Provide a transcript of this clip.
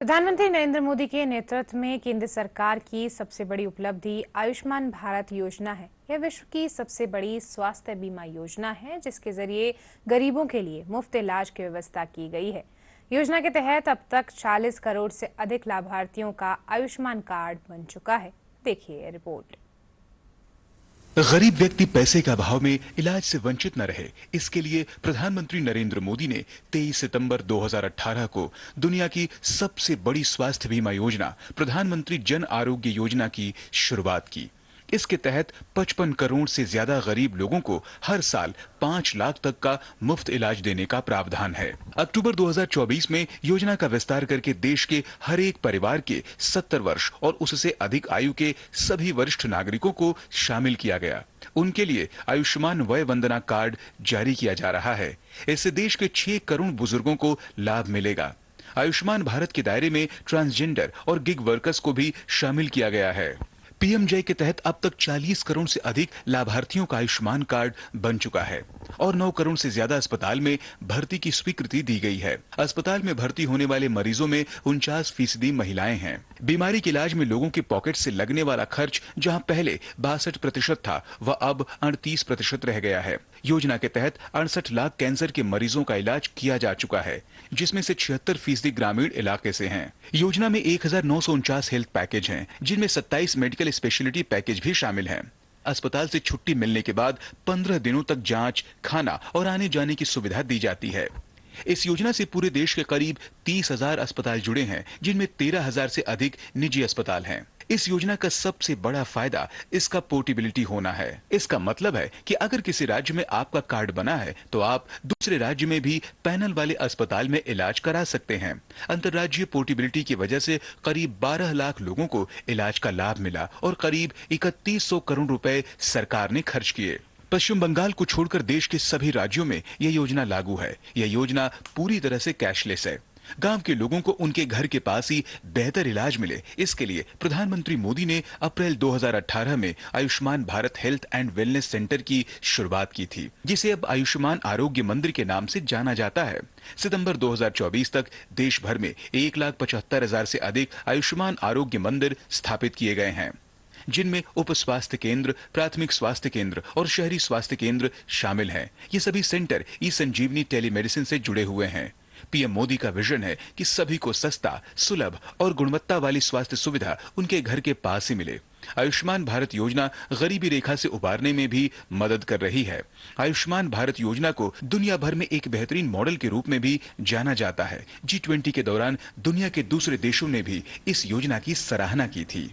प्रधानमंत्री नरेंद्र मोदी के नेतृत्व में केंद्र सरकार की सबसे बड़ी उपलब्धि आयुष्मान भारत योजना है। यह विश्व की सबसे बड़ी स्वास्थ्य बीमा योजना है, जिसके जरिए गरीबों के लिए मुफ्त इलाज की व्यवस्था की गई है। योजना के तहत अब तक 40 करोड़ से अधिक लाभार्थियों का आयुष्मान कार्ड बन चुका है। देखिए रिपोर्ट। गरीब व्यक्ति पैसे के अभाव में इलाज से वंचित न रहे, इसके लिए प्रधानमंत्री नरेंद्र मोदी ने 23 सितंबर 2018 को दुनिया की सबसे बड़ी स्वास्थ्य बीमा योजना प्रधानमंत्री जन आरोग्य योजना की शुरुआत की। इसके तहत 55 करोड़ से ज्यादा गरीब लोगों को हर साल 5 लाख तक का मुफ्त इलाज देने का प्रावधान है। अक्टूबर 2024 में योजना का विस्तार करके देश के हर एक परिवार के 70 वर्ष और उससे अधिक आयु के सभी वरिष्ठ नागरिकों को शामिल किया गया। उनके लिए आयुष्मान वय वंदना कार्ड जारी किया जा रहा है। इससे देश के 6 करोड़ बुजुर्गों को लाभ मिलेगा। आयुष्मान भारत के दायरे में ट्रांसजेंडर और गिग वर्कर्स को भी शामिल किया गया है। पीएमजे के तहत अब तक 40 करोड़ से अधिक लाभार्थियों का आयुष्मान कार्ड बन चुका है और 9 करोड़ से ज्यादा अस्पताल में भर्ती की स्वीकृति दी गई है। अस्पताल में भर्ती होने वाले मरीजों में 49% महिलाएं हैं। बीमारी के इलाज में लोगों के पॉकेट से लगने वाला खर्च जहां पहले 62% था, वह अब 38% रह गया है। योजना के तहत 68 लाख कैंसर के मरीजों का इलाज किया जा चुका है, जिसमें से 76% ग्रामीण इलाके से हैं। योजना में 1949 हेल्थ पैकेज हैं, जिनमें 27 मेडिकल स्पेशलिटी पैकेज भी शामिल हैं। अस्पताल से छुट्टी मिलने के बाद 15 दिनों तक जांच, खाना और आने जाने की सुविधा दी जाती है। इस योजना से पूरे देश के करीब 30,000 अस्पताल जुड़े हैं, जिनमें 13,000 से अधिक निजी अस्पताल हैं। इस योजना का सबसे बड़ा फायदा इसका पोर्टेबिलिटी होना है। इसका मतलब है कि अगर किसी राज्य में आपका कार्ड बना है, तो आप दूसरे राज्य में भी पैनल वाले अस्पताल में इलाज करा सकते हैं। अंतर्राज्यीय पोर्टेबिलिटी की वजह से करीब 12 लाख लोगों को इलाज का लाभ मिला और करीब 3100 करोड़ रुपए सरकार ने खर्च किए। पश्चिम बंगाल को छोड़कर देश के सभी राज्यों में यह योजना लागू है। यह योजना पूरी तरह से कैशलेस है। गांव के लोगों को उनके घर के पास ही बेहतर इलाज मिले, इसके लिए प्रधानमंत्री मोदी ने अप्रैल 2018 में Ayushman Bharat health and wellness centre की शुरुआत की थी, जिसे अब आयुष्मान आरोग्य मंदिर के नाम से जाना जाता है। सितंबर 2024 तक देश भर में 1,75,000 से अधिक आयुष्मान आरोग्य मंदिर स्थापित किए गए हैं, जिनमें उप स्वास्थ्य केंद्र, प्राथमिक स्वास्थ्य केंद्र और शहरी स्वास्थ्य केंद्र शामिल हैं। ये सभी सेंटर ई संजीवनी टेलीमेडिसिन से जुड़े हुए हैं। पीएम मोदी का विजन है कि सभी को सस्ता, सुलभ और गुणवत्ता वाली स्वास्थ्य सुविधा उनके घर के पास ही मिले। आयुष्मान भारत योजना गरीबी रेखा से उबारने में भी मदद कर रही है। आयुष्मान भारत योजना को दुनिया भर में एक बेहतरीन मॉडल के रूप में भी जाना जाता है। G20 के दौरान दुनिया के दूसरे देशों ने भी इस योजना की सराहना की थी।